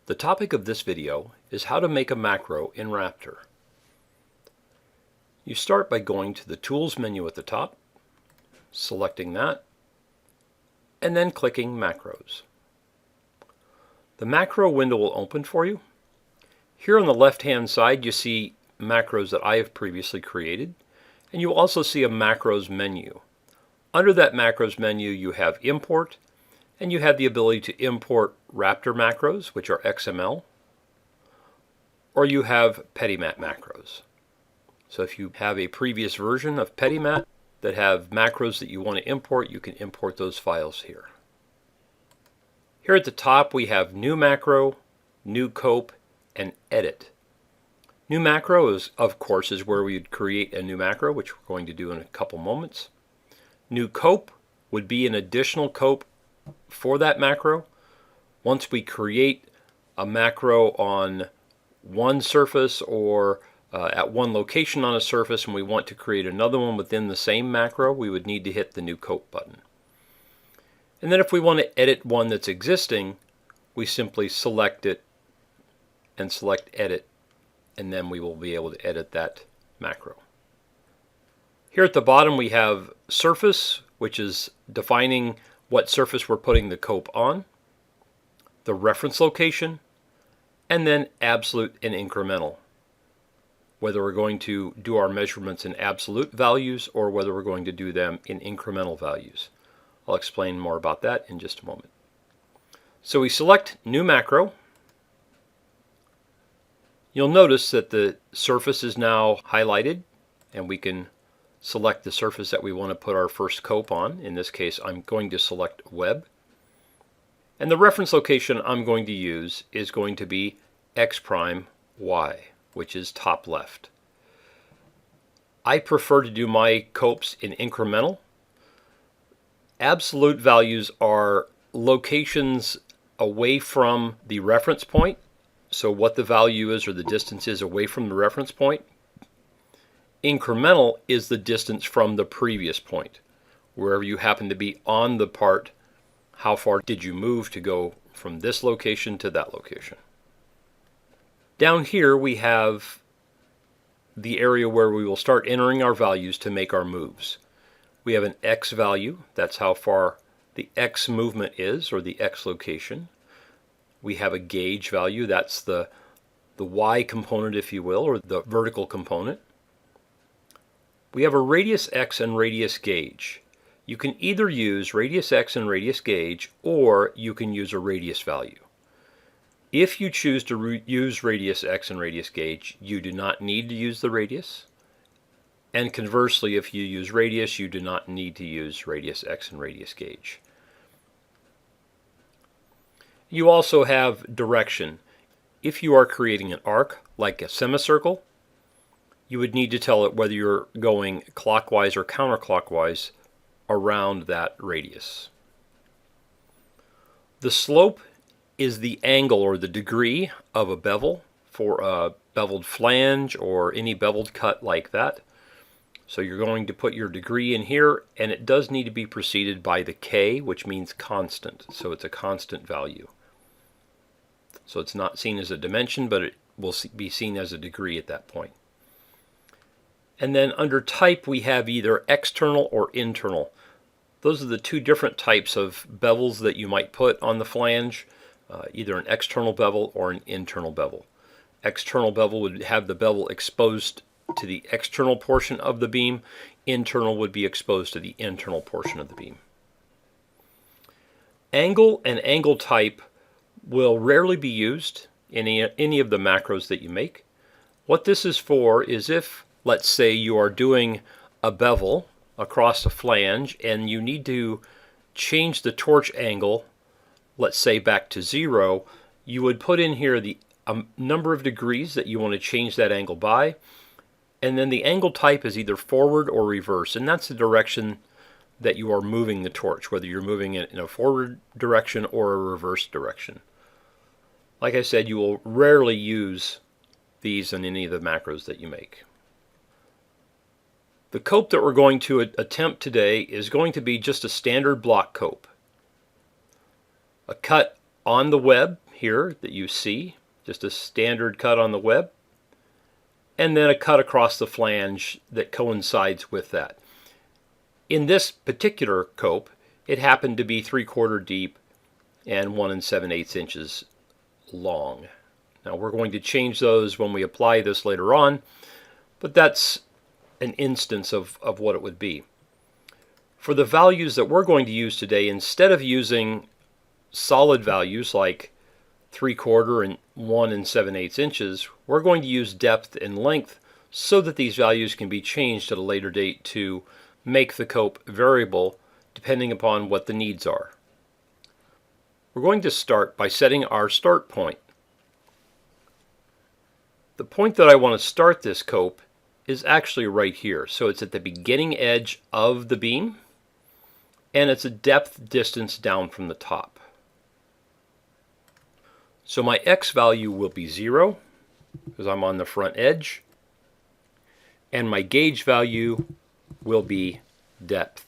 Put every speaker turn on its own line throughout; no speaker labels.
The topic of this video is how to make a macro in Raptor. You start by going to the Tools menu at the top, selecting that, and then clicking Macros. The macro window will open for you. Here on the left-hand side you see macros that I have previously created, and you also see a macros menu. Under that macros menu you have Import, and you have the ability to import Raptor macros, which are XML, or you have PettyMat macros. So if you have a previous version of PettyMat that have macros that you want to import, you can import those files here. Here at the top we have New Macro, New Cope, and Edit. New Macro is, of course, where we'd create a new macro, which we're going to do in a couple moments. New Cope would be an additional cope for that macro. Once we create a macro on one surface or at one location on a surface and we want to create another one within the same macro, we would need to hit the New Cope button. And then if we want to edit one that's existing, we simply select it and select Edit, and then we will be able to edit that macro. Here at the bottom we have Surface, which is defining what surface we're putting the cope on, the reference location, and then absolute and incremental, whether we're going to do our measurements in absolute values or whether we're going to do them in incremental values. I'll explain more about that in just a moment. So we select New Macro. You'll notice that the surface is now highlighted, and we can select the surface that we want to put our first cope on. In this case, I'm going to select Web. And the reference location I'm going to use is going to be X prime Y, which is top left. I prefer to do my copes in incremental. Absolute values are locations away from the reference point, so what the value is or the distance is away from the reference point. Incremental is the distance from the previous point. Wherever you happen to be on the part, how far did you move to go from this location to that location. Down here we have the area where we will start entering our values to make our moves. We have an X value, that's how far the X movement is, or the X location. We have a gauge value, that's the Y component, if you will, or the vertical component. We have a radius X and radius gauge. You can either use radius X and radius gauge, or you can use a radius value. If you choose to use radius X and radius gauge, you do not need to use the radius. And conversely, if you use radius, you do not need to use radius X and radius gauge. You also have direction. If you are creating an arc, like a semicircle, you would need to tell it whether you're going clockwise or counterclockwise around that radius. The slope is the angle or the degree of a bevel for a beveled flange or any beveled cut like that. So you're going to put your degree in here, and it does need to be preceded by the K, which means constant. So it's a constant value. So it's not seen as a dimension, but it will be seen as a degree at that point. And then under type we have either external or internal. Those are the two different types of bevels that you might put on the flange, either an external bevel or an internal bevel. External bevel would have the bevel exposed to the external portion of the beam. Internal would be exposed to the internal portion of the beam. Angle and angle type will rarely be used in any of the macros that you make. What this is for is if, let's say, you are doing a bevel across a flange and you need to change the torch angle, let's say back to 0, you would put in here the number of degrees that you want to change that angle by, and then the angle type is either forward or reverse, and that's the direction that you are moving the torch, whether you're moving it in a forward direction or a reverse direction. Like I said, you will rarely use these in any of the macros that you make. The cope that we're going to attempt today is going to be just a standard block cope. A cut on the web here that you see, just a standard cut on the web, and then a cut across the flange that coincides with that. In this particular cope, it happened to be 3/4 deep and 1 7/8 inches long. Now we're going to change those when we apply this later on, but that's an instance of what it would be. For the values that we're going to use today, instead of using solid values like 3/4 and 1 7/8 inches, we're going to use depth and length so that these values can be changed at a later date to make the cope variable depending upon what the needs are. We're going to start by setting our start point. The point that I want to start this cope is actually right here. So it's at the beginning edge of the beam, and it's a depth distance down from the top. So my X value will be 0 because I'm on the front edge, and my gauge value will be depth.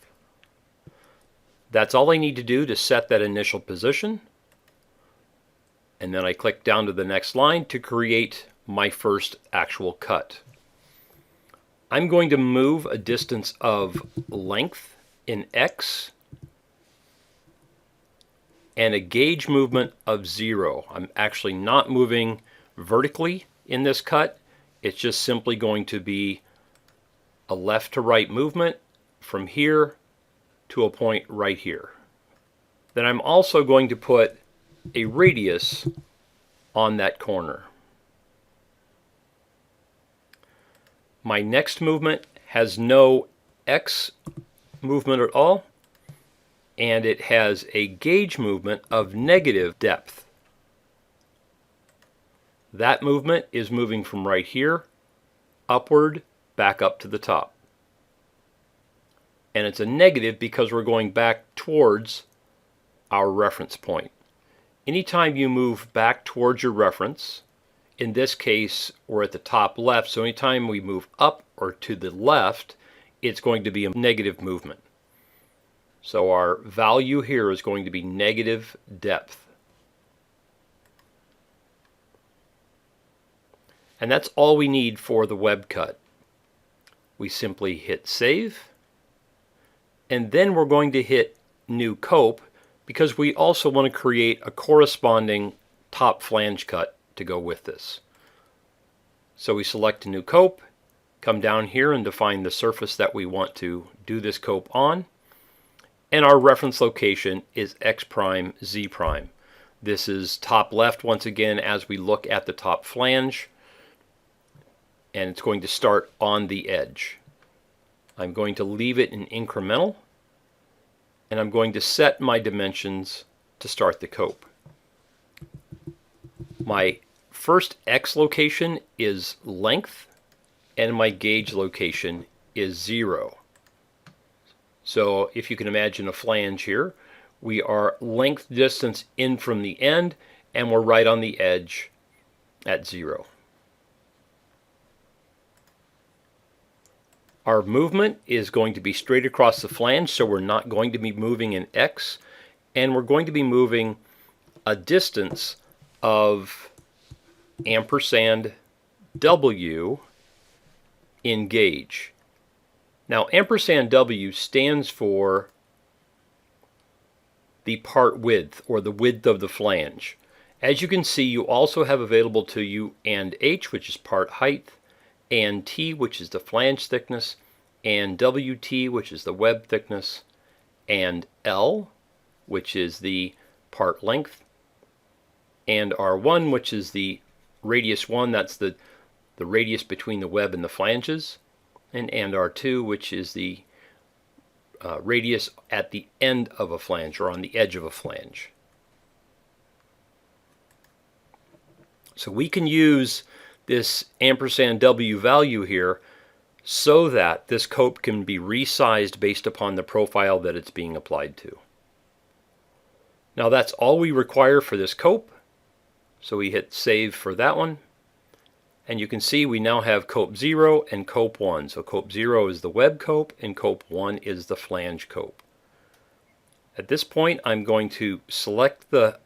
That's all I need to do to set that initial position, and then I click down to the next line to create my first actual cut. I'm going to move a distance of length in X and a gauge movement of 0. I'm actually not moving vertically in this cut. It's just simply going to be a left to right movement from here to a point right here. Then I'm also going to put a radius on that corner. My next movement has no X movement at all, and it has a gauge movement of negative depth. That movement is moving from right here upward back up to the top. And it's a negative because we're going back towards our reference point. Anytime you move back towards your reference, in this case we're at the top left, so anytime we move up or to the left, it's going to be a negative movement. So our value here is going to be negative depth. And that's all we need for the web cut. We simply hit save, and then we're going to hit new cope because we also want to create a corresponding top flange cut to go with this. So we select a new cope, come down here and define the surface that we want to do this cope on, and our reference location is X prime, Z prime. This is top left once again as we look at the top flange, and it's going to start on the edge. I'm going to leave it in incremental, and I'm going to set my dimensions to start the cope. My first X location is length, and my gauge location is 0. So if you can imagine a flange here, we are length distance in from the end, and we're right on the edge at 0. Our movement is going to be straight across the flange, so we're not going to be moving in X, and we're going to be moving a distance of ampersand W in gauge. Now ampersand W stands for the part width, or the width of the flange. As you can see, you also have available to you and H, which is part height, and T, which is the flange thickness, and WT, which is the web thickness, and L, which is the part length, and R1, which is the radius 1, that's the radius between the web and the flanges, and R2, which is the radius at the end of a flange, or on the edge of a flange. So we can use this ampersand W value here so that this cope can be resized based upon the profile that it's being applied to. Now that's all we require for this cope. So we hit save for that one. And you can see we now have cope 0 and cope 1. So cope 0 is the web cope and cope 1 is the flange cope. At this point I'm going to select the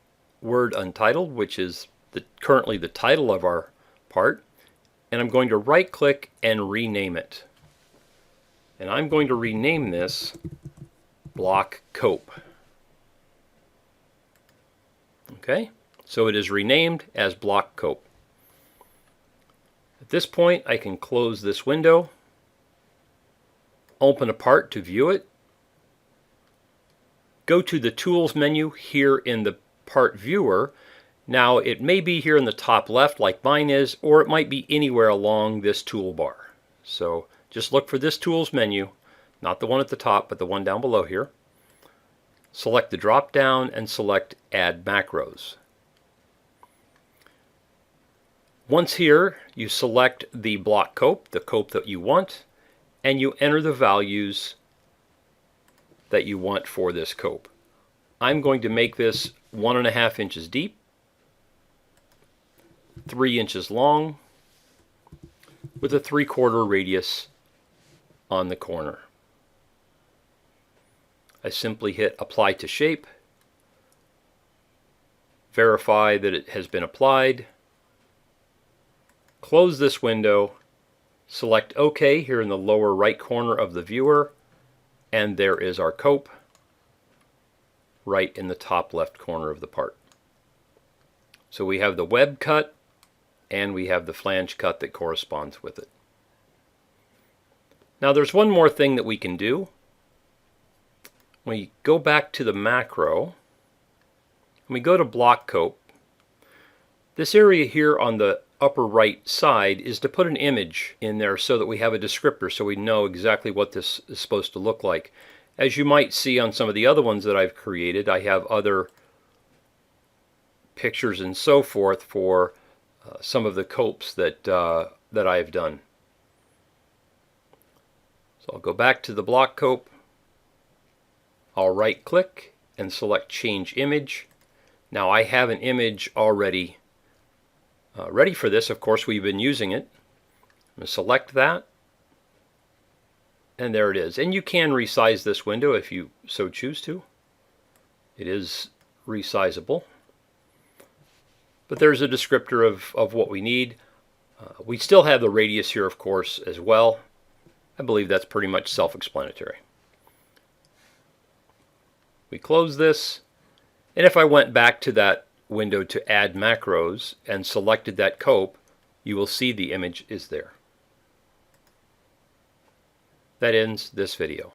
word untitled, which is currently the title of our part, and I'm going to right click and rename it. And I'm going to rename this block cope. Okay, so it is renamed as block cope. At this point, I can close this window, open a part to view it, go to the Tools menu here in the Part Viewer. Now, it may be here in the top left like mine is, or it might be anywhere along this toolbar. So just look for this Tools menu, not the one at the top, but the one down below here. Select the drop down and select Add Macros. Once here, you select the block cope, the cope that you want, and you enter the values that you want for this cope. I'm going to make this 1.5 inches deep, 3 inches long, with a 3/4 radius on the corner. I simply hit Apply to Shape, verify that it has been applied, close this window, select OK here in the lower right corner of the viewer, and there is our cope right in the top left corner of the part. So we have the web cut and we have the flange cut that corresponds with it. Now there's one more thing that we can do. When we go back to the macro, and we go to block cope, this area here on the upper right side is to put an image in there so that we have a descriptor so we know exactly what this is supposed to look like. As you might see on some of the other ones that I've created, I have other pictures and so forth for some of the copes that I have done. So I'll go back to the block cope. I'll right click and select Change Image. Now I have an image already ready for this. Of course, we've been using it. I'm going to select that, and there it is. And you can resize this window if you so choose to. It is resizable. But there's a descriptor of what we need. We still have the radius here, of course, as well. I believe that's pretty much self-explanatory. We close this, and if I went back to that window to add macros and selected that cope, you will see the image is there. That ends this video.